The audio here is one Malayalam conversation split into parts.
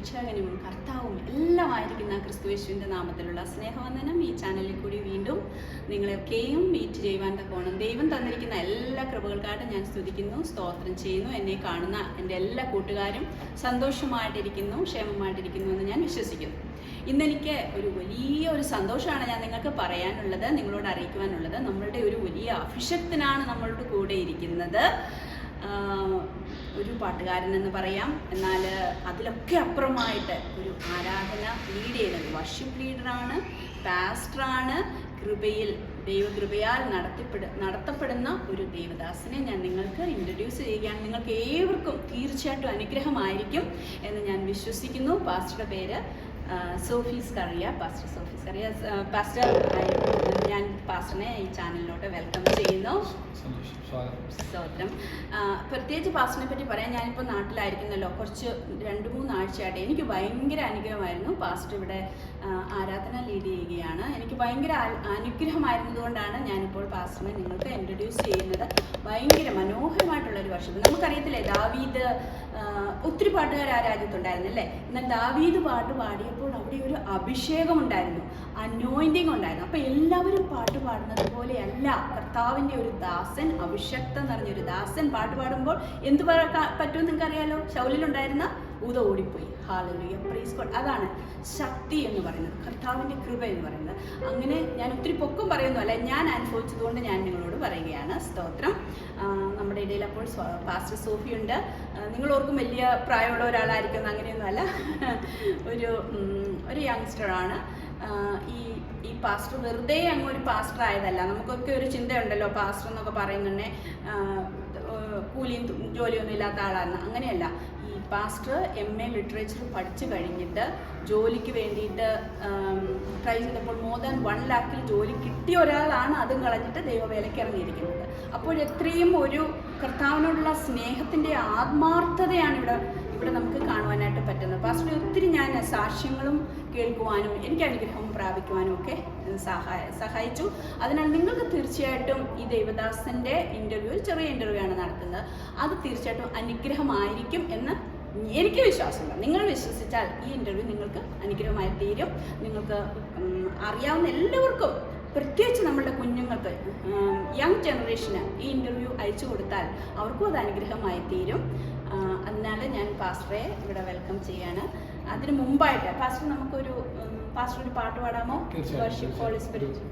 രക്ഷകനും കർത്താവും എല്ലാമായിരിക്കുന്ന ക്രിസ്തുയേശുവിൻ്റെ നാമത്തിലുള്ള സ്നേഹവന്ദനം. ഈ ചാനലിൽ കൂടി വീണ്ടും നിങ്ങളൊക്കെയും മീറ്റ് ചെയ്യുവാൻ തക്കോണം ദൈവം തന്നിരിക്കുന്ന എല്ലാ കൃപകൾക്കായിട്ട് ഞാൻ സ്തുതിക്കുന്നു, സ്തോത്രം ചെയ്യുന്നു. എന്നെ കാണുന്ന എൻ്റെ എല്ലാ കൂട്ടുകാരും സന്തോഷമായിട്ടിരിക്കുന്നു, ക്ഷേമമായിട്ടിരിക്കുന്നു എന്ന് ഞാൻ വിശ്വസിക്കുന്നു. ഇന്നെനിക്ക് ഒരു വലിയ സന്തോഷമാണ് ഞാൻ നിങ്ങൾക്ക് പറയാനുള്ളത്, നിങ്ങളോട് അറിയിക്കുവാനുള്ളത്. നമ്മളുടെ ഒരു വലിയ അഭിഷക്തനാണ് നമ്മളുടെ കൂടെ ഇരിക്കുന്നത്. ഒരു പാട്ടുകാരനെന്ന് പറയാം, എന്നാൽ അതിലൊക്കെ അപ്പുറമായിട്ട് ഒരു ആരാധന ലീഡ് ചെയ്യുന്നത് വർഷിപ്പ് ലീഡറാണ്, പാസ്റ്ററാണ്. ദൈവകൃപയാൽ നടത്തപ്പെടുന്ന ഒരു ദേവദാസനെ ഞാൻ നിങ്ങൾക്ക് ഇൻട്രൊഡ്യൂസ് ചെയ്യുകയാണ്. നിങ്ങൾക്ക് ഏവർക്കും തീർച്ചയായിട്ടും അനുഗ്രഹമായിരിക്കും എന്ന് ഞാൻ വിശ്വസിക്കുന്നു. പാസ്റ്ററുടെ പേര് സോഫീസ് കറിയ, പാസ്റ്റർ സോഫീസ് കറിയ. പാസ്റ്റർ, ഞാൻ പാസ്റ്ററിനെ ഈ ചാനലിലോട്ട് വെൽക്കം ചെയ്യുന്നു. സ്തോത്രം. പ്രത്യേകിച്ച് പാസ്റ്ററിനെ പറ്റി പറയാൻ, ഞാനിപ്പോൾ നാട്ടിലായിരിക്കുന്നല്ലോ, കുറച്ച് 2-3 ആഴ്ചയായിട്ട് എനിക്ക് ഭയങ്കര അനുഗ്രഹമായിരുന്നു. പാസ്റ്റർ ഇവിടെ ആരാധന ലീഡ് ചെയ്യുകയാണ്. എനിക്ക് ഭയങ്കര അനുഗ്രഹമായിരുന്നതുകൊണ്ടാണ് ഞാനിപ്പോൾ പാസ്റ്ററിനെ നിങ്ങൾക്ക് ഇൻട്രൊഡ്യൂസ് ചെയ്യുന്നത്. ഭയങ്കര മനോഹരമായിട്ടുള്ളൊരു വർഷം. നമുക്കറിയത്തില്ലേ, ദാവീദ്, ഒത്തിരി പാട്ടുകാർ ആ രാജ്യത്തുണ്ടായിരുന്നു അല്ലേ. എന്നാൽ ദാവീദ് പാട്ട് പാടിയപ്പോൾ അവിടെ ഒരു അഭിഷേകം ഉണ്ടായിരുന്നു, അനോയിന്റിങ് ഉണ്ടായിരുന്നു. അപ്പം എല്ലാവരും പാട്ട് പാടുന്നത് പോലെയല്ല കർത്താവിൻ്റെ ഒരു ദാസൻ, അഭിഷക്തം നിറഞ്ഞൊരു ദാസൻ പാട്ട് പാടുമ്പോൾ എന്ത് പറ്റുമെന്ന് നിങ്ങൾക്ക് അറിയാലോ. ശൗലിലുണ്ടായിരുന്ന ഊത ഓടിപ്പോയി. Hallelujah, praise God. അതാണ് ശക്തി എന്ന് പറയുന്നത്, കർത്താവിൻ്റെ കൃപ എന്ന് പറയുന്നത്. അങ്ങനെ ഞാൻ ഒത്തിരി പൊക്കം പറയുന്നതല്ല, ഞാൻ അനുഭവിച്ചതുകൊണ്ട് ഞാൻ നിങ്ങളോട് പറയുകയാണ്. സ്തോത്രം. നമ്മുടെ ഇടയിൽ അപ്പോൾ പാസ്റ്റർ സോഫി ഉണ്ട്. നിങ്ങളോർക്കും വലിയ പ്രായമുള്ള ഒരാളായിരിക്കും, അങ്ങനെയൊന്നുമല്ല. ഒരു യങ്സ്റ്ററാണ്. ഈ പാസ്റ്റർ വെറുതെ അങ്ങ് ഒരു പാസ്റ്റർ ആയതല്ല. നമുക്കൊക്കെ ഒരു ചിന്തയുണ്ടല്ലോ, പാസ്റ്റർ എന്നൊക്കെ പറയുന്നുണ്ടേ കൂലിയും ജോലിയൊന്നും ഇല്ലാത്ത ആളാണ്. അങ്ങനെയല്ല. ഈ പാസ്റ്റർ MA ലിറ്ററേച്ചർ പഠിച്ചു കഴിഞ്ഞിട്ട് ജോലിക്ക് വേണ്ടിയിട്ട് ട്രൈ ചെയ്തപ്പോൾ more than 1 lakh ജോലി കിട്ടിയ ഒരാളാണ്. അതും കളഞ്ഞിട്ട് ദൈവവേലയ്ക്ക് ഇറങ്ങിയിരിക്കുന്നത്. അപ്പോൾ എത്രയും ഒരു കർത്താവിനോടുള്ള സ്നേഹത്തിൻ്റെ ആത്മാർത്ഥതയാണ് ഇവിടെ നമുക്ക് കാണുവാനായിട്ട് പറ്റുന്നത്. പാസ്റ്റർ ഒത്തിരി ഞാൻ സാക്ഷ്യങ്ങളും കേൾക്കുവാനും എനിക്ക് അനുഗ്രഹം പ്രാപിക്കുവാനും ഒക്കെ സഹായിച്ചു. അതിനാൽ നിങ്ങൾക്ക് തീർച്ചയായിട്ടും ഈ ദേവദാസൻ്റെ ഇൻ്റർവ്യൂ, ചെറിയ ഇൻ്റർവ്യൂ ആണ് നടത്തുന്നത്, അത് തീർച്ചയായിട്ടും അനുഗ്രഹമായിരിക്കും എന്ന് എനിക്ക് വിശ്വാസമുണ്ട്. നിങ്ങൾ വിശ്വസിച്ചാൽ ഈ ഇൻ്റർവ്യൂ നിങ്ങൾക്ക് അനുഗ്രഹമായി തീരും. നിങ്ങൾക്ക് അറിയാവുന്ന എല്ലാവർക്കും, പ്രത്യേകിച്ച് നമ്മളുടെ കുഞ്ഞുങ്ങൾക്ക്, യങ് ജനറേഷന് ഈ ഇൻ്റർവ്യൂ അയച്ചു കൊടുത്താൽ അവർക്കും അത് അനുഗ്രഹമായി തീരും. അതിനാൽ ഞാൻ പാസ്റ്ററെ ഇവിടെ വെൽക്കം ചെയ്യാണ്. അതിന് മുമ്പായിട്ട് പാസ്റ്റർ പാസ്റ്റർ ഒരു പാട്ട് പാടാമോ? Worship holy spirit.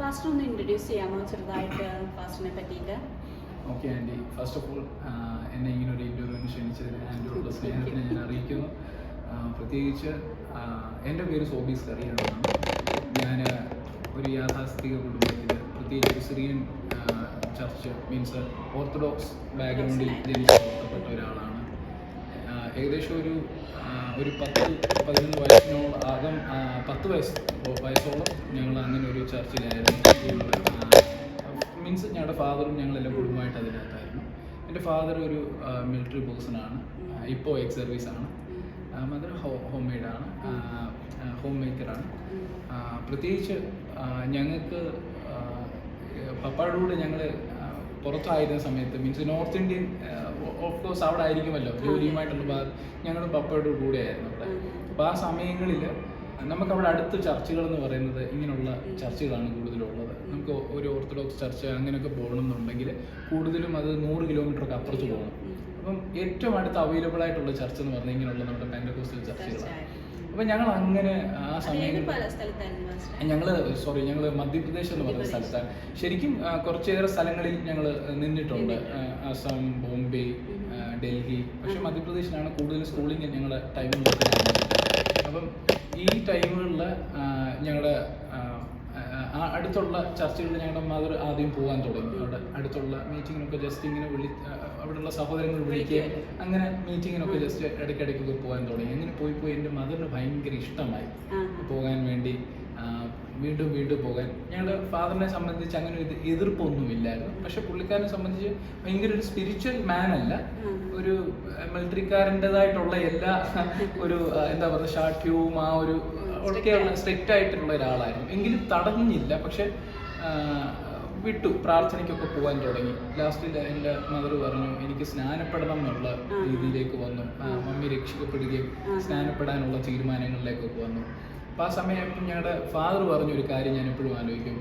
പാസ്റ്റർ ഒന്ന് ഇൻട്രൊഡ്യൂസ് ചെയ്യാമോ ചെറുതായിട്ട് പാസ്റ്ററിനെ പറ്റിയിട്ട്? Okay aunty, first of all എന്നെ ഇങ്ങനെ ഒരു ഇൻ്റർവ്യൂവിന് ക്ഷണിച്ചതിന് ആൻറ്റിയോടുള്ള സ്നേഹത്തിനെ ഞാൻ അറിയിക്കുന്നു. പ്രത്യേകിച്ച് എൻ്റെ പേര് സോബീസ് കറിയാണെന്നാണ്. ഞാൻ ഒരു യാഥാസ്ഥിതിക കുടുംബത്തിൽ, പ്രത്യേകിച്ച് ഒരു സിറിയൻ ചർച്ച് മീൻസ് ഓർത്തഡോക്സ് ബാക്ക്ഗ്രൗണ്ടിൽ ജനിച്ച് വളർത്തപ്പെട്ട ഒരാളാണ്. ഏകദേശം ഒരു 10-11 വയസ്സിനോടകം 10 വയസ്സോളം ഞങ്ങൾ അങ്ങനെ ഒരു ചർച്ചിലായിരുന്നു. മീൻസ് ഞങ്ങളുടെ ഫാദറും ഞങ്ങളെല്ലാം കുടുംബമായിട്ട് അതിനകത്തായിരുന്നു. എൻ്റെ ഫാദർ ഒരു മിലിറ്ററി പേഴ്സണാണ്, ഇപ്പോൾ എക്സ് സർവീസാണ്. മദർ ഹോം മെയ്ഡാണ്, ഹോം മേക്കറാണ്. പ്രത്യേകിച്ച് ഞങ്ങൾക്ക് പപ്പായുടെ കൂടെ ഞങ്ങൾ പുറത്തായിരുന്ന സമയത്ത്, means north Indian of course അവിടെ ആയിരിക്കുമല്ലോ ജോലിയുമായിട്ടുള്ള ഞങ്ങൾ പപ്പയുടെ കൂടെ ആയിരുന്നു അവിടെ. അപ്പോൾ ആ സമയങ്ങളിൽ നമുക്കവിടെ അടുത്ത ചർച്ചുകൾ എന്ന് പറയുന്നത് ഇങ്ങനെയുള്ള ചർച്ചുകളാണ് കൂടുതലുള്ളത്. നമുക്ക് ഒരു ഓർത്തഡോക്സ് ചർച്ച് അങ്ങനെയൊക്കെ പോകണമെന്നുണ്ടെങ്കിൽ കൂടുതലും അത് 100 കിലോമീറ്ററൊക്കെ അപ്പുറത്ത് പോകണം. അപ്പം ഏറ്റവും അടുത്ത് അവൈലബിൾ ആയിട്ടുള്ള ചർച്ച് എന്ന് പറഞ്ഞാൽ ഇങ്ങനെയുള്ള നമ്മുടെ പെന്തക്കോസ്റ്റൽ ചർച്ചുകളാണ്. അപ്പം ഞങ്ങൾ അങ്ങനെ ആ സമയത്ത് ഞങ്ങൾ മധ്യപ്രദേശ് എന്ന് പറയുന്ന സ്ഥലത്താണ്. ശരിക്കും കുറച്ചേറെ സ്ഥലങ്ങളിൽ ഞങ്ങൾ നിന്നിട്ടുണ്ട്, ആസാം, ബോംബെ, ഡൽഹി. പക്ഷെ മധ്യപ്രദേശിലാണ് കൂടുതൽ സ്കൂളിങ് ഞങ്ങളുടെ ടൈമിലൊക്കെ. അപ്പം ഈ ടൈമുകളിൽ ഞങ്ങളുടെ അടുത്തുള്ള ചർച്ചകളിൽ ഞങ്ങളുടെ മദർ ആദ്യം പോകാൻ തുടങ്ങി. അവിടെ അടുത്തുള്ള മീറ്റിങ്ങിനൊക്കെ ജസ്റ്റ് ഇങ്ങനെ അവിടെയുള്ള സഹോദരങ്ങൾ വിളിക്കുകയും അങ്ങനെ മീറ്റിങ്ങിനൊക്കെ ജസ്റ്റ് ഇടയ്ക്കിടയ്ക്കൊക്കെ പോകാൻ തുടങ്ങി. അങ്ങനെ പോയി എൻ്റെ മദറിന് ഭയങ്കര ഇഷ്ടമായി പോകാൻ വേണ്ടി, വീണ്ടും പോകാൻ. ഞങ്ങളുടെ ഫാദറിനെ സംബന്ധിച്ച് അങ്ങനെ ഒരു എതിർപ്പൊന്നുമില്ലായിരുന്നു. പക്ഷെ പുള്ളിക്കാരനെ സംബന്ധിച്ച് ഭയങ്കര ഒരു സ്പിരിച്വൽ മാൻ അല്ല, ഒരു മിലിറ്ററിക്കാരൻ്റെതായിട്ടുള്ള എല്ലാ ഒരു എന്താ പറയുക ഷാഠ്യവും ആ ഒരു ഒക്കെയുള്ള സ്ട്രിക്റ്റ് ആയിട്ടുള്ള ഒരാളായിരുന്നു. എങ്കിലും തടഞ്ഞില്ല, പക്ഷെ വിട്ടു, പ്രാർത്ഥനയ്ക്കൊക്കെ പോകാൻ തുടങ്ങി. ലാസ്റ്റിൽ എൻ്റെ മദർ പറഞ്ഞു എനിക്ക് സ്നാനപ്പെടണം എന്നുള്ള രീതിയിലേക്ക് വന്നു. മമ്മി രക്ഷിക്കപ്പെടുകയും സ്നാനപ്പെടാനുള്ള തീരുമാനങ്ങളിലേക്കൊക്കെ വന്നു. അപ്പോൾ ആ സമയം ഞങ്ങളുടെ ഫാദർ പറഞ്ഞൊരു കാര്യം ഞാൻ എപ്പോഴും ആലോചിക്കും.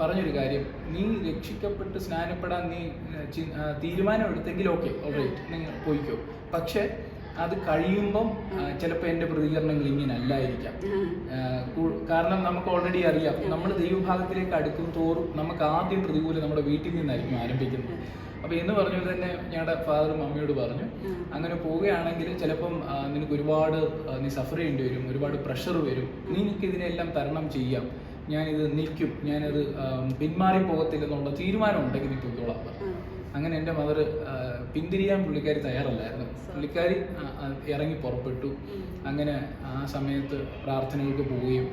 പറഞ്ഞൊരു കാര്യം, നീ രക്ഷിക്കപ്പെട്ട് സ്നാനപ്പെടാൻ നീ തീരുമാനം എടുത്തെങ്കിൽ ഓക്കെ, ഓൾറൈറ്റ്, നിങ്ങൾ പോയിക്കോ. പക്ഷെ അത് കഴിയുമ്പം ചിലപ്പോൾ എൻ്റെ പ്രതികരണങ്ങൾ ഇങ്ങനെ അല്ലായിരിക്കാം. കാരണം നമുക്ക് ഓൾറെഡി അറിയാം, നമ്മൾ ദൈവഭാഗത്തിലേക്ക് അടുക്കും തോറും നമുക്ക് ആദ്യം പ്രതികൂലം നമ്മുടെ വീട്ടിൽ നിന്നായിരിക്കും ആരംഭിക്കുന്നത്. അപ്പോൾ എന്ന് പറഞ്ഞത് തന്നെ ഞങ്ങളുടെ ഫാദറും മമ്മിയോട് പറഞ്ഞു, അങ്ങനെ പോവുകയാണെങ്കിൽ ചിലപ്പം നിനക്ക് ഒരുപാട് നീ സഫർ ചെയ്യേണ്ടി വരും, ഒരുപാട് പ്രഷർ വരും, നിനക്ക് ഇതിനെല്ലാം തരണം ചെയ്യാം, ഞാനിത് നിൽക്കും, ഞാനത് പിന്മാറി പോകത്തില്ലെന്നുള്ള തീരുമാനം ഉണ്ടെങ്കിൽ നീ പൊയ്ക്കോളാം. അങ്ങനെ എൻ്റെ മദർ പിന്തിരിയാൻ പുള്ളിക്കാരി തയ്യാറല്ലായിരുന്നു. പുള്ളിക്കാരി ഇറങ്ങി പുറപ്പെട്ടു. അങ്ങനെ ആ സമയത്ത് പ്രാർത്ഥനകൾക്ക് പോവുകയും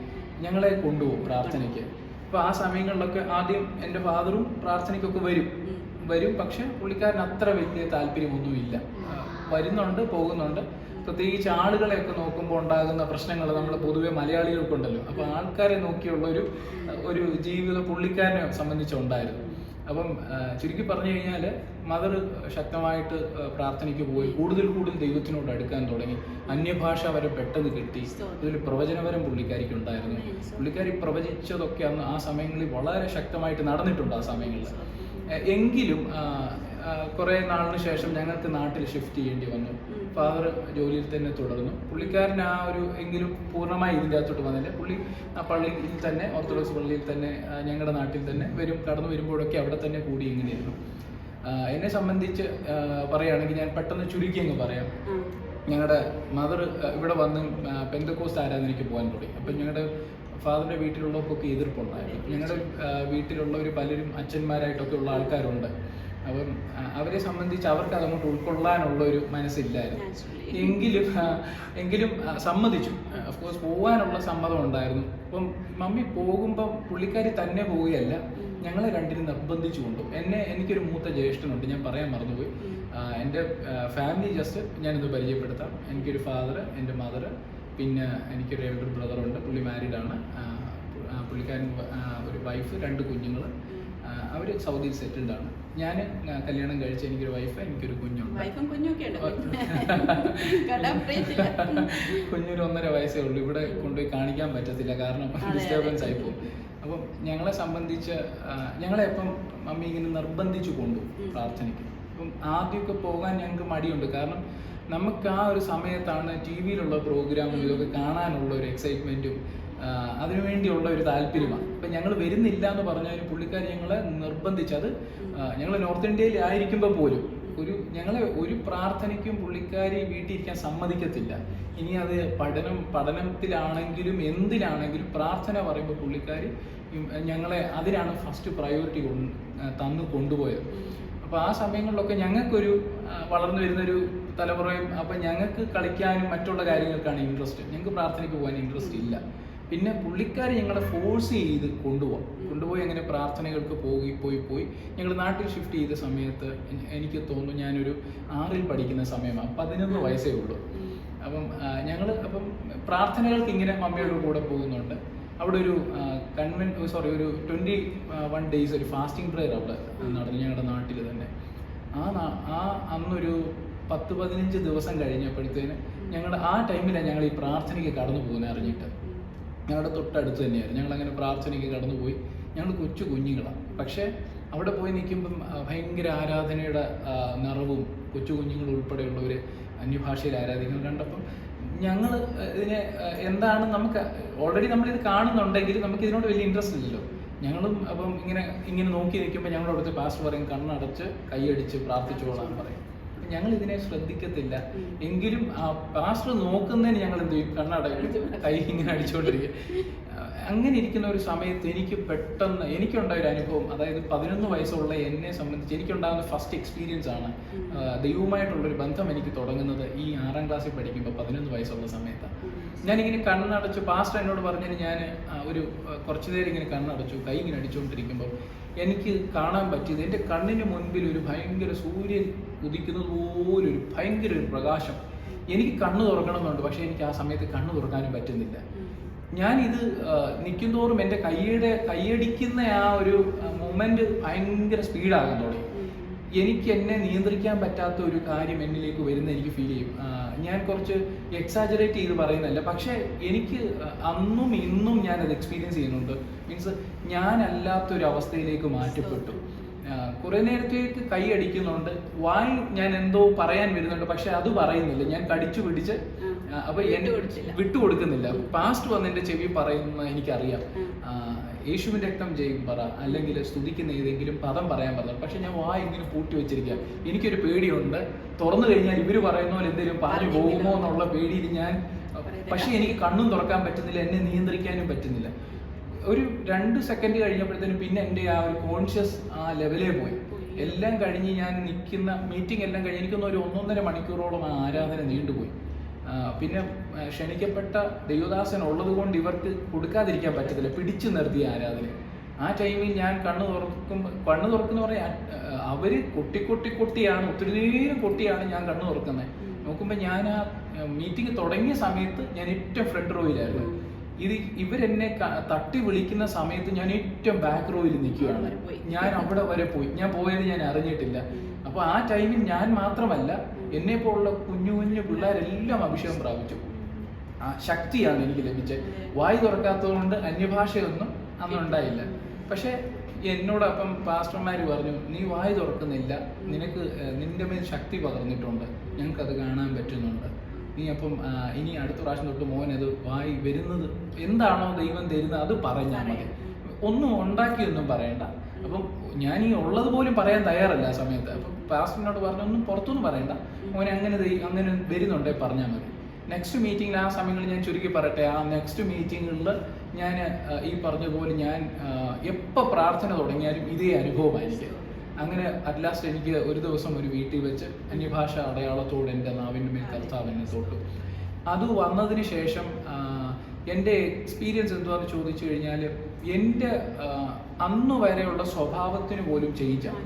ഞങ്ങളെ കൊണ്ടുപോകും പ്രാർത്ഥനയ്ക്ക്. അപ്പോൾ ആ സമയങ്ങളിലൊക്കെ ആദ്യം എൻ്റെ ഫാദറും പ്രാർത്ഥനയ്ക്കൊക്കെ വരും. പക്ഷെ പുള്ളിക്കാരന് അത്ര വലിയ താല്പര്യമൊന്നുമില്ല. വരുന്നുണ്ട്, പോകുന്നുണ്ട്. പ്രത്യേകിച്ച് ആളുകളെയൊക്കെ നോക്കുമ്പോൾ ഉണ്ടാകുന്ന പ്രശ്നങ്ങൾ നമ്മൾ പൊതുവെ മലയാളികൾക്കുണ്ടല്ലോ. അപ്പോൾ ആൾക്കാരെ നോക്കിയുള്ള ഒരു ജീവിതം പുള്ളിക്കാരനെ സംബന്ധിച്ചുണ്ടായിരുന്നു. അപ്പം ചുരുക്കി പറഞ്ഞു കഴിഞ്ഞാൽ മദർ ശക്തമായിട്ട് പ്രാർത്ഥനയ്ക്ക് പോയി കൂടുതൽ ദൈവത്തിനോട് അടുക്കാൻ തുടങ്ങി. അന്യഭാഷ വരെ പെട്ടെന്ന് കിട്ടി. ഇതിൽ പ്രവചനപരം പുള്ളിക്കാരിക്ക് ഉണ്ടായിരുന്നു. പുള്ളിക്കാരി പ്രവചിച്ചതൊക്കെ അന്ന് ആ സമയങ്ങളിൽ വളരെ ശക്തമായിട്ട് നടന്നിട്ടുണ്ട്. ആ സമയങ്ങളിൽ എങ്കിലും കുറേ നാളിന് ശേഷം ഞങ്ങൾക്ക് നാട്ടിൽ ഷിഫ്റ്റ് ചെയ്യേണ്ടി വന്നു. ഫാദർ ജോലിയിൽ തന്നെ തുടർന്നു. പുള്ളിക്കാരൻ എങ്കിലും പൂർണ്ണമായി ഇതിൻ്റെ അകത്തോട്ട് വന്നില്ല. പുള്ളി ആ പള്ളിയിൽ തന്നെ, ഓർത്തഡോക്സ് പള്ളിയിൽ തന്നെ, ഞങ്ങളുടെ നാട്ടിൽ തന്നെ കടന്നു വരുമ്പോഴൊക്കെ അവിടെ തന്നെ കൂടി ഇങ്ങനെയായിരുന്നു. എന്നെ സംബന്ധിച്ച് പറയുകയാണെങ്കിൽ ഞാൻ പെട്ടെന്ന് ചുരുക്കി അങ്ങ് പറയാം. ഞങ്ങളുടെ മദർ ഇവിടെ വന്ന് പെന്തക്കോസ്റ്റ് ആരാധനയ്ക്ക് പോകാൻ തുടങ്ങി. അപ്പം ഞങ്ങളുടെ ഫാദറിൻ്റെ വീട്ടിലുള്ളവർക്കൊക്കെ എതിർപ്പുണ്ടായിരുന്നു. ഞങ്ങളുടെ വീട്ടിലുള്ളവർ പലരും അച്ഛന്മാരായിട്ടൊക്കെ ഉള്ള ആൾക്കാരുണ്ട്. അപ്പം അവരെ സംബന്ധിച്ച് അവർക്ക് അതങ്ങോട്ട് ഉൾക്കൊള്ളാനുള്ള ഒരു മനസ്സില്ലായിരുന്നു. എങ്കിലും സമ്മതിച്ചു. അഫ്കോഴ്സ് പോകാനുള്ള സമ്മതം ഉണ്ടായിരുന്നു. അപ്പം മമ്മി പോകുമ്പം പുള്ളിക്കാരി തന്നെ പോവുകയല്ല, ഞങ്ങളെ രണ്ടിനും നിർബന്ധിച്ചു കൊണ്ടും. എനിക്കൊരു മൂത്ത ജ്യേഷ്ഠനുണ്ട്, ഞാൻ പറയാൻ മറന്നുപോയി. എൻ്റെ ഫാമിലി ജസ്റ്റ് ഞാനിത് പരിചയപ്പെടുത്താം. എനിക്കൊരു ഫാദർ, എൻ്റെ മദർ, പിന്നെ എനിക്കൊരു എൽഡർ ബ്രദറുണ്ട്. പുള്ളി മാരീഡാണ്. പുള്ളിക്കാരൻ ഒരു വൈഫ്, 2 കുഞ്ഞുങ്ങൾ. അവർ സൗദിയിൽ സെറ്റിൽഡാണ്. ഞാൻ കല്യാണം കഴിച്ച എനിക്കൊരു വൈഫ്, എനിക്കൊരു കുഞ്ഞുണ്ട്. കുഞ്ഞൊരു 1.5 വയസ്സേ ഉള്ളൂ. ഇവിടെ കൊണ്ടുപോയി കാണിക്കാൻ പറ്റത്തില്ല, കാരണം ഡിസ്റ്റർബൻസ് ആയിപ്പോകും. അപ്പം ഞങ്ങളെ സംബന്ധിച്ച് ഞങ്ങളെ അപ്പം മമ്മി ഇങ്ങനെ നിർബന്ധിച്ചു കൊണ്ടു പ്രാർത്ഥനയ്ക്ക്. അപ്പം ആദ്യമൊക്കെ പോകാൻ ഞങ്ങൾക്ക് മടിയുണ്ട്, കാരണം നമുക്ക് ആ ഒരു സമയത്താണ് ടി വിയിലുള്ള പ്രോഗ്രാമും ഇതൊക്കെ കാണാനുള്ള ഒരു എക്സൈറ്റ്മെൻറ്റും അതിനുവേണ്ടിയുള്ള ഒരു താല്പര്യമാണ്. ഇപ്പം ഞങ്ങൾ വരുന്നില്ല എന്ന് പറഞ്ഞാൽ പുള്ളിക്കാരി ഞങ്ങളെ നിർബന്ധിച്ചത്, ഞങ്ങൾ നോർത്ത് ഇന്ത്യയിൽ ആയിരിക്കുമ്പോൾ പോലും ഞങ്ങളെ ഒരു പ്രാർത്ഥനയ്ക്കും പുള്ളിക്കാരി വീട്ടിൽ ഇരിക്കാൻ സമ്മതിക്കത്തില്ല. ഇനി അത് പഠനത്തിലാണെങ്കിലും എന്തിനാണെങ്കിലും പ്രാർത്ഥന പറയുമ്പോൾ പുള്ളിക്കാരി ഞങ്ങളെ അതിനാണ് ഫസ്റ്റ് പ്രയോറിറ്റി തന്നു കൊണ്ടുപോയത്. അപ്പോൾ ആ സമയങ്ങളിലൊക്കെ ഞങ്ങൾക്കൊരു വളർന്നു വരുന്നൊരു തലമുറയും അപ്പം ഞങ്ങൾക്ക് കളിക്കാനും മറ്റുള്ള കാര്യങ്ങൾക്കാണ് ഇൻട്രസ്റ്റ്, ഞങ്ങൾക്ക് പ്രാർത്ഥനയ്ക്ക് പോകാൻ ഇൻട്രസ്റ്റ് ഇല്ല. പിന്നെ പുള്ളിക്കാരി ഞങ്ങളെ ഫോഴ്സ് ചെയ്ത് കൊണ്ടുപോയി അങ്ങനെ പ്രാർത്ഥനകൾക്ക് പോയി ഞങ്ങൾ നാട്ടിൽ ഷിഫ്റ്റ് ചെയ്ത സമയത്ത് എനിക്ക് തോന്നുന്നു ഞാനൊരു 6ൽ പഠിക്കുന്ന സമയമാണ്, 11 വയസ്സേ ഉള്ളൂ. അപ്പം പ്രാർത്ഥനകൾക്ക് ഇങ്ങനെ മമ്മിയുടെ കൂടെ പോകുന്നുണ്ട്. അവിടെ ഒരു ഒരു 21 days ഒരു ഫാസ്റ്റിംഗ് പ്രയർ അവിടെ നടന്നു ഞങ്ങളുടെ നാട്ടിൽ തന്നെ. അന്നൊരു 10-15 ദിവസം കഴിഞ്ഞപ്പോഴത്തേന് ഞങ്ങളുടെ ആ ടൈമിലാണ് ഞങ്ങൾ ഈ പ്രാർത്ഥനയ്ക്ക് കടന്നു പോകുന്നത് അറിഞ്ഞിട്ട്. ഞങ്ങളുടെ തൊട്ടടുത്ത് തന്നെയായിരുന്നു. ഞങ്ങളങ്ങനെ പ്രാർത്ഥനയ്ക്ക് കടന്നുപോയി. ഞങ്ങൾ കൊച്ചു കുഞ്ഞുങ്ങളാണ്, പക്ഷേ അവിടെ പോയി നിൽക്കുമ്പം ഭയങ്കര ആരാധനയുടെ നിറവും കൊച്ചു കുഞ്ഞുങ്ങൾ ഉൾപ്പെടെയുള്ളവർ അന്യഭാഷയിൽ ആരാധിക്കുന്നത് കണ്ടപ്പം ഞങ്ങൾ ഇതിനെ എന്താണ് നമുക്ക് ഓൾറെഡി നമ്മളിത് കാണുന്നുണ്ടെങ്കിൽ നമുക്ക് ഇതിനോട് വലിയ ഇൻട്രസ്റ്റ് ഇല്ലല്ലോ. ഞങ്ങളും അപ്പം ഇങ്ങനെ നോക്കി നിൽക്കുമ്പോൾ ഞങ്ങളുടെ അവിടുത്തെ പാസ്റ്റർ പറയും കണ്ണടച്ച് കൈയടിച്ച് പ്രാർത്ഥിച്ചോളാൻ പറയും. ഞങ്ങൾ ഇതിനെ ശ്രദ്ധിക്കത്തില്ല, എങ്കിലും ആ പാസ്റ്റർ നോക്കുന്നതിന് ഞങ്ങൾ എന്ത് ചെയ്യും, കണ്ണടയ്ക്കും, കൈ ഇങ്ങനെ അടിച്ചുകൊണ്ടിരിക്കുക. അങ്ങനെ ഇരിക്കുന്ന ഒരു സമയത്ത് എനിക്കുണ്ടായ ഒരു അനുഭവം, അതായത് 11 വയസ്സുള്ള എന്നെ സംബന്ധിച്ച് എനിക്കുണ്ടാകുന്ന ഫസ്റ്റ് എക്സ്പീരിയൻസ് ആണ് ദൈവവുമായിട്ടുള്ളൊരു ബന്ധം എനിക്ക് തുടങ്ങുന്നത് ഈ 6ാം ക്ലാസ്സിൽ പഠിക്കുമ്പോൾ 11 വയസ്സുള്ള സമയത്താണ്. ഞാനിങ്ങനെ കണ്ണടച്ചു, പാസ്റ്റർ എന്നോട് പറഞ്ഞതിന് ഞാൻ ഒരു കുറച്ചു നേരം ഇങ്ങനെ കണ്ണടച്ചു, കൈ ഇങ്ങനെ അടിച്ചുകൊണ്ടിരിക്കുമ്പോൾ എനിക്ക് കാണാൻ പറ്റിയത് എൻ്റെ കണ്ണിന് മുൻപിൽ ഒരു ഭയങ്കര സൂര്യൻ ഉദിക്കുന്നത് പോലൊരു ഭയങ്കര ഒരു പ്രകാശം. എനിക്ക് കണ്ണ് തുറക്കണമെന്നുണ്ട്, പക്ഷേ എനിക്ക് ആ സമയത്ത് കണ്ണ് തുറക്കാനും പറ്റുന്നില്ല. ഞാനിത് നിൽക്കുന്തോറും എൻ്റെ കൈയടിക്കുന്ന ആ ഒരു മൊമെന്റ് ഭയങ്കര സ്പീഡാകാൻ തുടങ്ങി. എനിക്ക് എന്നെ നിയന്ത്രിക്കാൻ പറ്റാത്ത ഒരു കാര്യം എന്നിലേക്ക് വരുന്ന എനിക്ക് ഫീൽ ചെയ്യും. ഞാൻ കുറച്ച് എക്സാജറേറ്റ് ചെയ്ത് പറയുന്നതല്ല, പക്ഷേ എനിക്ക് അന്നും ഇന്നും ഞാനത് എക്സ്പീരിയൻസ് ചെയ്യുന്നുണ്ട്. മീൻസ് ഞാനല്ലാത്തൊരു അവസ്ഥയിലേക്ക് മാറ്റപ്പെട്ടു. കുറേ നേരത്തേക്ക് കൈ അടിക്കുന്നുണ്ട്, വായി ഞാൻ എന്തോ പറയാൻ വരുന്നുണ്ട്, പക്ഷെ അത് പറയുന്നില്ല. ഞാൻ കടിച്ചു പിടിച്ച് അപ്പൊ എന്നെ വിട്ടുകൊടുക്കുന്നില്ല. പാസ്റ്റ് വന്ന് എൻ്റെ ചെവി പറയുന്ന എനിക്കറിയാം, യേശുവിൻ്റെ രക്തം ചെയ്യും പറ, അല്ലെങ്കിൽ സ്തുതിക്കുന്ന ഏതെങ്കിലും പദം പറയാൻ പറഞ്ഞു. പക്ഷെ ഞാൻ വായ ഇങ്ങനെ പൂട്ടി വെച്ചിരിക്കുക. എനിക്കൊരു പേടിയുണ്ട്, തുറന്നു കഴിഞ്ഞാൽ ഇവര് പറയുന്ന പോലെ എന്തെങ്കിലും പറഞ്ഞു പോകുമോ എന്നുള്ള പേടിയിൽ ഞാൻ, പക്ഷെ എനിക്ക് കണ്ണും തുറക്കാൻ പറ്റുന്നില്ല, എന്നെ നിയന്ത്രിക്കാനും പറ്റുന്നില്ല. ഒരു 2 സെക്കൻഡ് കഴിഞ്ഞപ്പോഴത്തേനും പിന്നെ എൻ്റെ ആ ഒരു കോൺഷ്യസ് ആ ലെവലേ പോയി. എല്ലാം കഴിഞ്ഞ് ഞാൻ നിൽക്കുന്ന മീറ്റിംഗ് എല്ലാം കഴിഞ്ഞ് എനിക്കൊന്ന് ഒരു 1.5 മണിക്കൂറോളം ആ ആരാധന നീണ്ടുപോയി. പിന്നെ ക്ഷണിക്കപ്പെട്ട ദൈവദാസൻ ഉള്ളത് കൊണ്ട് ഇവർക്ക് കൊടുക്കാതിരിക്കാൻ പറ്റത്തില്ല, പിടിച്ചു നിർത്തിയ ആരാധന. ആ ടൈമിൽ ഞാൻ കണ്ണ് തുറക്കുന്ന പറയാൻ അവര് കൊട്ടിയാണ്, ഒത്തിരി നേരം കൊട്ടിയാണ് ഞാൻ കണ്ണ് തുറക്കുന്നത്. നോക്കുമ്പോൾ ഞാൻ ആ മീറ്റിംഗ് തുടങ്ങിയ സമയത്ത് ഞാൻ ഏറ്റവും ഫ്രണ്ട് റോയിലായിരുന്നു. ഇവരെന്നെ തട്ടി വിളിക്കുന്ന സമയത്ത് ഞാൻ ഏറ്റവും ബാക്ക് റോയിൽ നിൽക്കുകയാണ്. ഞാൻ അവിടെ വരെ പോയി, ഞാൻ പോയത് ഞാൻ അറിഞ്ഞിട്ടില്ല. അപ്പോൾ ആ ടൈമിൽ ഞാൻ മാത്രമല്ല, എന്നെ പോലുള്ള കുഞ്ഞു പിള്ളേരെല്ലാം അഭിഷേകം പ്രാപിച്ചു. ആ ശക്തിയാണ് എനിക്ക് ലഭിച്ചത്. വായി തുറക്കാത്തതുകൊണ്ട് അന്യഭാഷയൊന്നും അന്നുണ്ടായില്ല. പക്ഷെ എന്നോടൊപ്പം പാസ്റ്റർമാർ പറഞ്ഞു, നീ വായി തുറക്കുന്നില്ല, നിന്റെ മേൽ ശക്തി പകർന്നിട്ടുണ്ട്, ഞങ്ങൾക്കത് കാണാൻ പറ്റുന്നുണ്ട്. നീ അപ്പം ഇനി അടുത്ത പ്രാവശ്യം തൊട്ട് മോനത് വായി വരുന്നത് എന്താണോ ദൈവം തരുന്നത് അത് പറഞ്ഞാൽ മതി, ഒന്നും ഉണ്ടാക്കിയൊന്നും പറയണ്ട. അപ്പം ഞാൻ ഈ ഉള്ളത് പോലും പറയാൻ തയ്യാറല്ല ആ സമയത്ത്. അപ്പം പാസ്റ്ററിനോട് പറഞ്ഞു, ഒന്നും പുറത്തൊന്നും പറയണ്ട, മോനെ അങ്ങനെ വരുന്നുണ്ടേ പറഞ്ഞാൽ മതി. നെക്സ്റ്റ് മീറ്റിങ്ങിൽ ആ സമയങ്ങളിൽ ഞാൻ ചുരുക്കി പറയട്ടെ, ആ നെക്സ്റ്റ് മീറ്റിങ്ങുകളിൽ ഞാൻ ഈ പറഞ്ഞതുപോലെ ഞാൻ എപ്പോൾ പ്രാർത്ഥന തുടങ്ങിയാലും ഇതേ അനുഭവമായിരിക്കും. അങ്ങനെ അറ്റ് ലാസ്റ്റ് എനിക്ക് ഒരു ദിവസം ഒരു വീട്ടിൽ വെച്ച് അന്യഭാഷ അടയാളത്തോട് എൻ്റെ നാവിൻ്റെ മേൽ കർത്താവ് എന്നെ തൊട്ടു. അത് വന്നതിന് ശേഷം എൻ്റെ എക്സ്പീരിയൻസ് എന്തുവാന്ന് ചോദിച്ചു കഴിഞ്ഞാൽ, എൻ്റെ അന്ന് വരെയുള്ള സ്വഭാവത്തിന് പോലും ചേഞ്ചാണ്,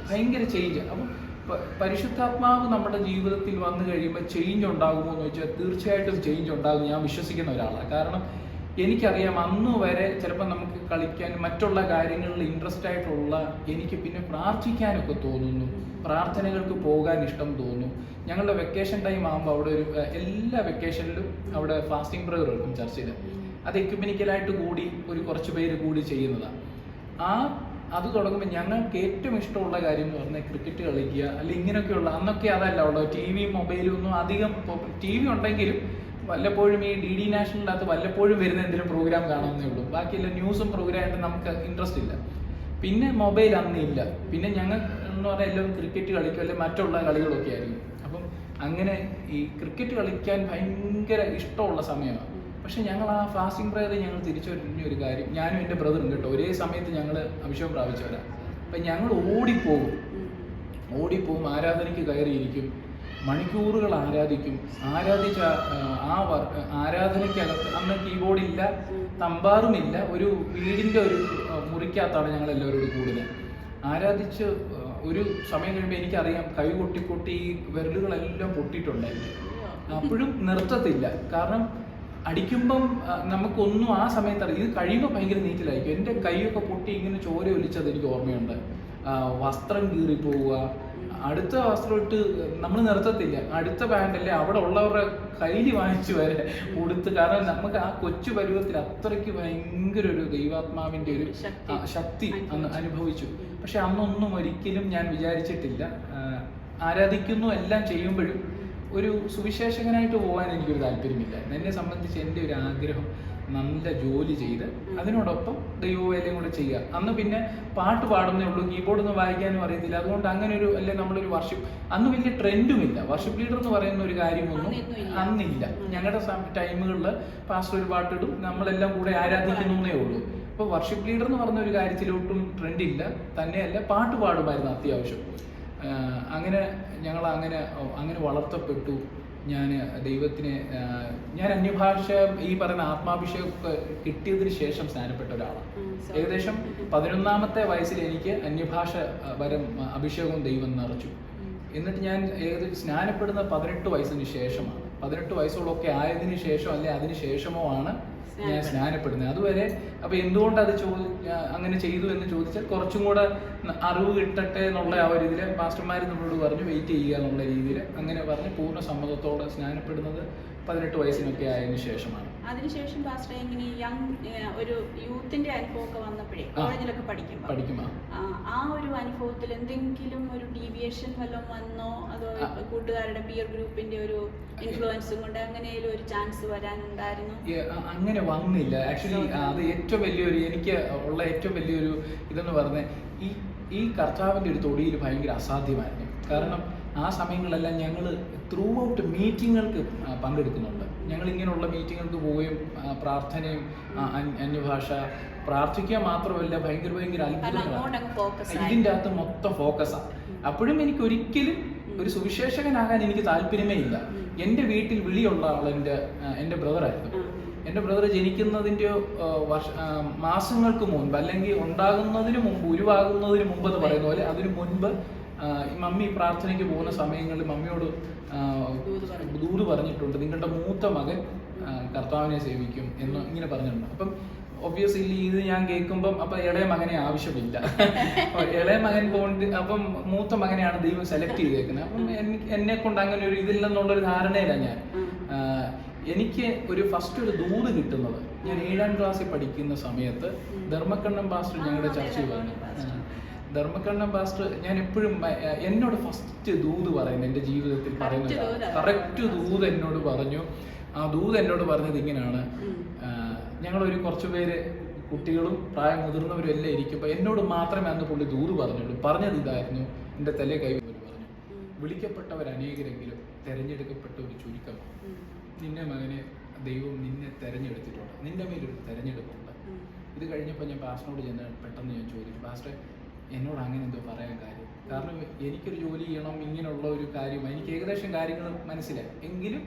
ഭയങ്കര ചേഞ്ച്. അപ്പം പരിശുദ്ധാത്മാവ് നമ്മുടെ ജീവിതത്തിൽ വന്നു കഴിയുമ്പോൾ ചേഞ്ച് ഉണ്ടാകുമോ എന്ന് വെച്ചാൽ തീർച്ചയായിട്ടും ചേഞ്ച് ഉണ്ടാകും. ഞാൻ വിശ്വസിക്കുന്ന ഒരാളാണ്. കാരണം എനിക്കറിയാം അന്ന് വരെ ചിലപ്പോൾ നമുക്ക് കളിക്കാൻ മറ്റുള്ള കാര്യങ്ങളിൽ ഇൻട്രസ്റ്റ് ആയിട്ടുള്ള എനിക്ക് പിന്നെ പ്രാർത്ഥിക്കാനൊക്കെ തോന്നുന്നു, പ്രാർത്ഥനകൾക്ക് പോകാൻ ഇഷ്ടം തോന്നുന്നു. ഞങ്ങളുടെ വെക്കേഷൻ ടൈം ആകുമ്പോൾ അവിടെ എല്ലാ വെക്കേഷനിലും അവിടെ ഫാസ്റ്റിംഗ് പ്രയർ എടുക്കും ചർച്ചിൽ. അത് എക്യുമെനിക്കലായിട്ട് കൂടി കുറച്ച് പേര് കൂടി ചെയ്യുന്നതാണ്. അത് തുടങ്ങുമ്പോൾ ഞങ്ങൾക്ക് ഏറ്റവും ഇഷ്ടമുള്ള കാര്യം എന്ന് പറഞ്ഞാൽ ക്രിക്കറ്റ് കളിക്കുക, അല്ലെങ്കിൽ ഇങ്ങനെയൊക്കെയുള്ള, അന്നൊക്കെ അതല്ല ഉള്ളത്. ടി വിയും മൊബൈലും ഒന്നും അധികം, ടി വി ഉണ്ടെങ്കിലും വല്ലപ്പോഴും ഈ DD നാഷണലിനകത്ത് വല്ലപ്പോഴും വരുന്ന എന്തെങ്കിലും പ്രോഗ്രാം കാണാമെന്നേ ഉള്ളൂ. ബാക്കിയെല്ലാം ന്യൂസും പ്രോഗ്രാമായിട്ട് നമുക്ക് ഇൻട്രസ്റ്റ് ഇല്ല. പിന്നെ മൊബൈൽ അന്നില്ല. പിന്നെ ഞങ്ങൾ എന്ന് പറഞ്ഞാൽ എല്ലാവരും ക്രിക്കറ്റ് കളിക്കും, അല്ലെങ്കിൽ മറ്റുള്ള കളികളൊക്കെ ആയിരിക്കും. അപ്പം അങ്ങനെ ഈ ക്രിക്കറ്റ് കളിക്കാൻ ഭയങ്കര ഇഷ്ടമുള്ള സമയമാണ്. പക്ഷെ ഞങ്ങൾ ആ ഫാസ്റ്റിംഗ് പ്രയർ ഞങ്ങൾ തിരിച്ചറിഞ്ഞ ഒരു കാര്യം, ഞാനും എൻ്റെ ബ്രദറും കേട്ടോ ഒരേ സമയത്ത് ഞങ്ങൾ അഭിഷേകം പ്രാപിച്ചവരാണ്. അപ്പം ഞങ്ങൾ ഓടിപ്പോകും, ആരാധനയ്ക്ക് കയറിയിരിക്കും, മണിക്കൂറുകൾ ആരാധിക്കും. ആരാധിച്ച ആരാധനയ്ക്കകത്ത് അന്ന് കീബോർഡില്ല, തമ്പാറുമില്ല, ഒരു വീടിൻ്റെ ഒരു മുറിക്കകത്താണ് ഞങ്ങൾ എല്ലാവരോടും കൂടുതൽ ആരാധിച്ച്. ഒരു സമയം കഴിയുമ്പോൾ എനിക്കറിയാം കൈ കൊട്ടി ഈ വിരലുകളെല്ലാം പൊട്ടിയിട്ടുണ്ടായിരുന്നു. അപ്പോഴും നിർത്തത്തില്ല. കാരണം അടിക്കുമ്പം നമുക്കൊന്നും ആ സമയത്ത് അറിയാം. ഇത് കഴിയുമ്പോൾ ഭയങ്കര നീറ്റിലായിരിക്കും. എൻ്റെ കൈയൊക്കെ പൊട്ടി ഇങ്ങനെ ചോര ഒലിച്ചത് എനിക്ക് ഓർമ്മയുണ്ട്. വസ്ത്രം കീറിപ്പോവുക, അടുത്ത വസ്ത്രം ഇട്ട് നമ്മൾ നിർത്തത്തില്ല. അടുത്ത പാൻറ്റല്ലേ അവിടെ ഉള്ളവരുടെ കയ്യിൽ വാങ്ങിച്ചു വരെ കൊടുത്ത്. കാരണം നമുക്ക് ആ കൊച്ചു പരുവത്തിൽ അത്രയ്ക്ക് ഭയങ്കര ഒരു ദൈവാത്മാവിൻ്റെ ഒരു ശക്തി അന്ന് അനുഭവിച്ചു. പക്ഷെ അന്നൊന്നും ഒരിക്കലും ഞാൻ വിചാരിച്ചിട്ടില്ല. ആരാധിക്കുന്നു എല്ലാം ചെയ്യുമ്പോഴും ഒരു സുവിശേഷകനായിട്ട് പോകാൻ എനിക്കൊരു താല്പര്യമില്ല. എന്നെ സംബന്ധിച്ച് എൻ്റെ ഒരു ആഗ്രഹം നല്ല ജോലി ചെയ്ത് അതിനോടൊപ്പം ദൈവവേലയും കൂടെ ചെയ്യുക. അന്ന് പിന്നെ പാട്ട് പാടുന്നേ ഉള്ളൂ, കീബോർഡൊന്നും വായിക്കാനും അറിയത്തില്ല. അതുകൊണ്ട് അങ്ങനെ ഒരു അല്ലെ നമ്മളൊരു വർഷിപ്പ്, അന്ന് വലിയ ട്രെൻഡുമില്ല. വർഷിപ്പ് ലീഡർ എന്ന് പറയുന്ന ഒരു കാര്യമൊന്നും അന്നില്ല. ഞങ്ങളുടെ ടൈമുകളിൽ പാസ്റ്റർ ഒരു പാട്ടിടും, നമ്മളെല്ലാം കൂടെ ആരാധിക്കുന്നേ ഉള്ളൂ. ഇപ്പോൾ വർഷിപ്പ് ലീഡർ എന്ന് പറഞ്ഞ ഒരു കാര്യത്തിലോട്ടും ട്രെൻഡില്ല. തന്നെയല്ല പാട്ട് പാടുമായിരുന്നു അത്യാവശ്യം. അങ്ങനെ ഞങ്ങൾ അങ്ങനെ വളർത്തപ്പെട്ടു. ഞാൻ ദൈവത്തിന് ഞാൻ അന്യഭാഷ ഈ പറയുന്ന ആത്മാഭിഷേകമൊക്കെ കിട്ടിയതിന് ശേഷം സ്നാനപ്പെട്ട ഒരാളാണ്. ഏകദേശം 11ാമത്തെ വയസ്സിൽ എനിക്ക് അന്യഭാഷ വരം അഭിഷേകവും ദൈവം നിറച്ചു. എന്നിട്ട് ഞാൻ സ്നാനപ്പെടുന്ന 18 വയസ്സിന് ശേഷമാണ്. 18 വയസ്സുകളൊക്കെ ആയതിനു ശേഷം അല്ലെ അതിന് ശേഷമോ ആണ് ഞാൻ സ്നാനപ്പെടുന്നത്. അതുവരെ അപ്പൊ എന്തുകൊണ്ട് അത് അങ്ങനെ ചെയ്തു എന്ന് ചോദിച്ചാൽ കുറച്ചും കൂടെ അറിവ് കിട്ടട്ടെ എന്നുള്ള ആ ഒരു ഇതിൽ പാസ്റ്റർമാർ നമ്മളോട് പറഞ്ഞു വെയിറ്റ് ചെയ്യുക എന്നുള്ള രീതിയിൽ അങ്ങനെ പറഞ്ഞ് പൂർണ്ണ സമ്മതത്തോടെ സ്നാനപ്പെടുന്നത് 18 വയസ്സിനൊക്കെ ആയതിനു ശേഷമാണ്. അതിനുശേഷം പാസ്റ്റർ ഇങ്ങനെ ഒരു യൂത്തിന്റെ അനുഭവമൊക്കെ വന്നപ്പോഴേ കോളേജിലൊക്കെ പഠിക്കുമ്പോ ആ ഒരു അനുഭവത്തിൽ എന്തെങ്കിലും ഒരു ഡീവിയേഷൻ വല്ലതും വന്നോ, അതോ കൂട്ടുകാരുടെ പിയർ ഗ്രൂപ്പിന്റെ ഒരു ഇൻഫ്ലുവൻസും കൊണ്ട് അങ്ങനെയും ഒരു ചാൻസ് വരാനുണ്ടായിരുന്നു? അങ്ങനെ വന്നില്ല. ആക്ച്വലി അത് ഏറ്റവും വലിയൊരു എനിക്ക് ഉള്ള ഏറ്റവും വലിയൊരു ഇതെന്ന് പറഞ്ഞാൽ ഈ കർത്താവിൻ്റെ ഒരു തൊടിയിൽ ഭയങ്കര അസാധ്യമായിരുന്നു. കാരണം ആ സമയങ്ങളെല്ലാം ഞങ്ങൾ ത്രൂ ഔട്ട് മീറ്റിങ്ങുകൾക്ക് പങ്കെടുക്കുന്നുണ്ട്. ഞങ്ങൾ ഇങ്ങനെയുള്ള മീറ്റിങ്ങുകൾക്ക് പോവുകയും പ്രാർത്ഥനയും അന്യഭാഷ പ്രാർത്ഥിക്കുക മാത്രമല്ല ഭയങ്കര അത്ഭുതങ്ങളാണ്. ഇതിൻ്റെ അകത്ത് മൊത്തം ഫോക്കസാണ്. അപ്പോഴും എനിക്ക് ഒരിക്കലും ഒരു സുവിശേഷകനാകാൻ എനിക്ക് താല്പര്യമേ ഇല്ല. എൻ്റെ വീട്ടിൽ വിളിയുള്ള ആൾ എൻ്റെ ബ്രദറായിരുന്നു. എൻ്റെ ബ്രദർ ജനിക്കുന്നതിൻ്റെ മാസങ്ങൾക്ക് മുൻപ് അല്ലെങ്കിൽ ഉണ്ടാകുന്നതിന് മുമ്പ് ഉരുവാകുന്നതിന് മുമ്പ് എന്ന് പറയുന്ന പോലെ അതിന് മുൻപ് മമ്മി പ്രാർത്ഥനയ്ക്ക് പോകുന്ന സമയങ്ങളിൽ മമ്മിയോട് ദൂത് പറഞ്ഞിട്ടുണ്ട്, നിങ്ങളുടെ മൂത്ത മകൻ കർത്താവിനെ സേവിക്കും എന്ന് ഇങ്ങനെ പറഞ്ഞിട്ടുണ്ട്. അപ്പം ഒബ്വിയസ്ലി ഇത് ഞാൻ കേൾക്കുമ്പം അപ്പം ഇളയ മകനെ ആവശ്യമില്ല. ഇളയ മകൻ കൊണ്ട് അപ്പം മൂത്ത മകനെയാണ് ദൈവം സെലക്ട് ചെയ്തേക്കുന്നത്. അപ്പം എന്നെ കൊണ്ട് അങ്ങനെ ഒരു ഇതില്ലെന്നുള്ളൊരു ധാരണയില്ല ഞാൻ. എനിക്ക് ഫസ്റ്റ് ഒരു ദൂത് കിട്ടുന്നത് ഞാൻ 7ാം ക്ലാസ്സിൽ പഠിക്കുന്ന സമയത്ത് ധർമ്മക്കണ്ണം പാസ്റ്റർ ഞങ്ങളുടെ ചർച്ചയിൽ വന്നു. ധർമ്മക്കണ്ണം പാസ്റ്റർ ഞാൻ എപ്പോഴും എന്നോട് ഫസ്റ്റ് ദൂത് പറയുന്നത് എൻ്റെ ജീവിതത്തിൽ പറയുന്നത് കറക്റ്റ് ദൂത് എന്നോട് പറഞ്ഞു. ആ ദൂത് എന്നോട് പറഞ്ഞത് ഇങ്ങനെയാണ്, ഞങ്ങളൊരു കുറച്ച് പേര് കുട്ടികളും പ്രായം മുതിർന്നവരും എല്ലാം ഇരിക്കുമ്പോൾ എന്നോട് മാത്രമേ അന്ന് പുള്ളി ദൂത് പറഞ്ഞുള്ളൂ. പറഞ്ഞത് ഇതായിരുന്നു, എൻ്റെ തലേ കൈ പറഞ്ഞു, വിളിക്കപ്പെട്ടവർ അനേകരെങ്കിലും തിരഞ്ഞെടുക്കപ്പെട്ട ഒരു ചുരുക്കമാണ്. നിന്റെ മകനെ ദൈവം നിന്നെ തിരഞ്ഞെടുത്തിട്ടുണ്ട്, നിന്റെ മേലൊരു തിരഞ്ഞെടുപ്പുണ്ട്. ഇത് കഴിഞ്ഞപ്പോൾ ഞാൻ പാസ്റ്ററിനോട് ചെന്ന് പെട്ടെന്ന് ഞാൻ ചോദിച്ചു, പാസ്റ്റർ എന്നോട് അങ്ങനെ എന്തോ പറയാൻ കാര്യം? കാരണം എനിക്കൊരു ജോലി ചെയ്യണം, ഇങ്ങനെയുള്ള ഒരു കാര്യം എനിക്ക് ഏകദേശം കാര്യങ്ങൾ മനസ്സിലായി, എങ്കിലും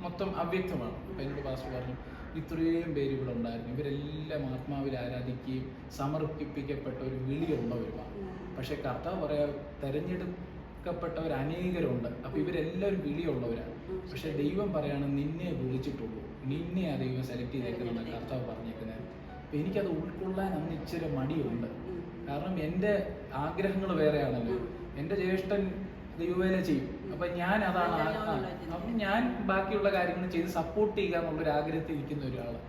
മൊത്തം അവ്യക്തമാണ്. അപ്പം എന്നോട് പാസ്റ്റർ പറഞ്ഞു, ഇത്രയും പേര് ഇവിടെ ഉണ്ടായിരുന്നു, ഇവരെല്ലാം ആത്മാവിൽ ആരാധിക്കുകയും സമർപ്പിക്കപ്പെട്ട ഒരു വിളിയുള്ളവരുമാണ്. പക്ഷെ കർത്താവ് പറയാ തിരഞ്ഞെടുക്കപ്പെട്ടവർ അനേകരുണ്ട്, അപ്പോൾ ഇവരെല്ലാവരും വിളിയുള്ളവരാണ്. പക്ഷെ ദൈവം പറയാണ് നിന്നെ വിളിച്ചിട്ടുള്ളൂ, നിന്നെ ആ ദൈവം സെലക്ട് ചെയ്തേക്കുന്നതാണ് കർത്താവ് പറഞ്ഞേക്കുന്നത്. അപ്പം എനിക്കത് ഉൾക്കൊള്ളാൻ അന്ന് ഇച്ചിരി മടിയുണ്ട്. കാരണം എൻ്റെ ആഗ്രഹങ്ങൾ വേറെയാണല്ലോ. എൻ്റെ ജ്യേഷ്ഠൻ ദൈവവേല ചെയ്യും, അപ്പം ഞാൻ അതാണ് അപ്പം ഞാൻ ബാക്കിയുള്ള കാര്യങ്ങൾ ചെയ്ത് സപ്പോർട്ട് ചെയ്യുക എന്നുള്ളൊരു ആഗ്രഹത്തിൽ ഇരിക്കുന്ന ഒരാളാണ്.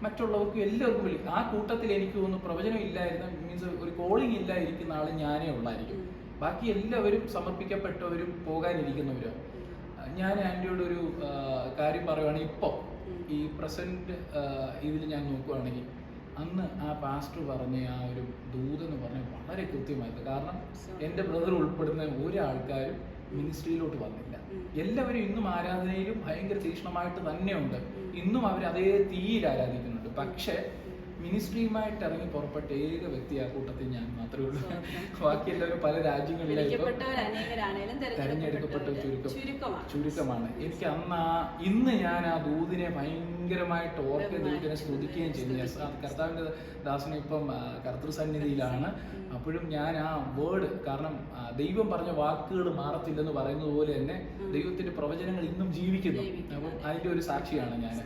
മറ്റുള്ളവർക്കും എല്ലാവർക്കും ആ കൂട്ടത്തിൽ എനിക്ക് തോന്നുന്നു പ്രവചനം ഇല്ലായിരുന്ന മീൻസ് ഒരു കോളിംഗ് ഇല്ലായിരിക്കുന്ന ആൾ ഞാനേ ഉള്ളായിരിക്കും. ബാക്കി എല്ലാവരും സമർപ്പിക്കപ്പെട്ടവരും പോകാനിരിക്കുന്നവരും. ഞാൻ ആൻറ്റിയോട് ഒരു കാര്യം പറയുവാണെങ്കിൽ ഇപ്പോൾ ഈ പ്രസന്റ് ഇതിൽ ഞാൻ നോക്കുകയാണെങ്കിൽ അന്ന് ആ പാസ്റ്റർ പറഞ്ഞ ആ ഒരു ദൂതെന്ന് പറഞ്ഞാൽ വളരെ കൃത്യമായിട്ട്. കാരണം എൻ്റെ ബ്രദർ ഉൾപ്പെടുന്ന ഒരാൾക്കാരും മിനിസ്ട്രിയിലോട്ട് വന്നില്ല. എല്ലാവരും ഇന്നും ആരാധനയിലും ഭയങ്കര തീക്ഷ്ണമായിട്ട് തന്നെയുണ്ട്. ഇന്നും അവർ അതേ തീയിൽ ആരാധിക്കുന്നുണ്ട്. പക്ഷേ മിനിസ്ട്രിയുമായിട്ട് ഇറങ്ങി പുറപ്പെട്ട ഏക വ്യക്തി ആ കൂട്ടത്തിൽ ഞാൻ മാത്രമേ ഉള്ളൂ. ബാക്കി എല്ലാവരും പല രാജ്യങ്ങളിലായിട്ടും തെരഞ്ഞെടുക്കപ്പെട്ട ചുരുക്കമാണ്. എനിക്ക് ഇന്ന് ഞാൻ ആ ദൂതിനെ ഭയങ്കരമായിട്ട് ഓർക്കുകയും ദൈവത്തിനെ സ്തുതിക്കുകയും ചെയ്യുന്നു. കർത്താവിൻ്റെ ദാസനെ ഇപ്പം കർത്തൃസന്നിധിയിലാണ്. അപ്പോഴും ഞാൻ ആ വേർഡ്, കാരണം ദൈവം പറഞ്ഞ വാക്കുകൾ മാറത്തില്ലെന്ന് പറയുന്നത് പോലെ തന്നെ ദൈവത്തിന്റെ പ്രവചനങ്ങൾ ഇന്നും ജീവിക്കുന്നു. അപ്പം അതിന്റെ ഒരു സാക്ഷിയാണ് ഞാൻ.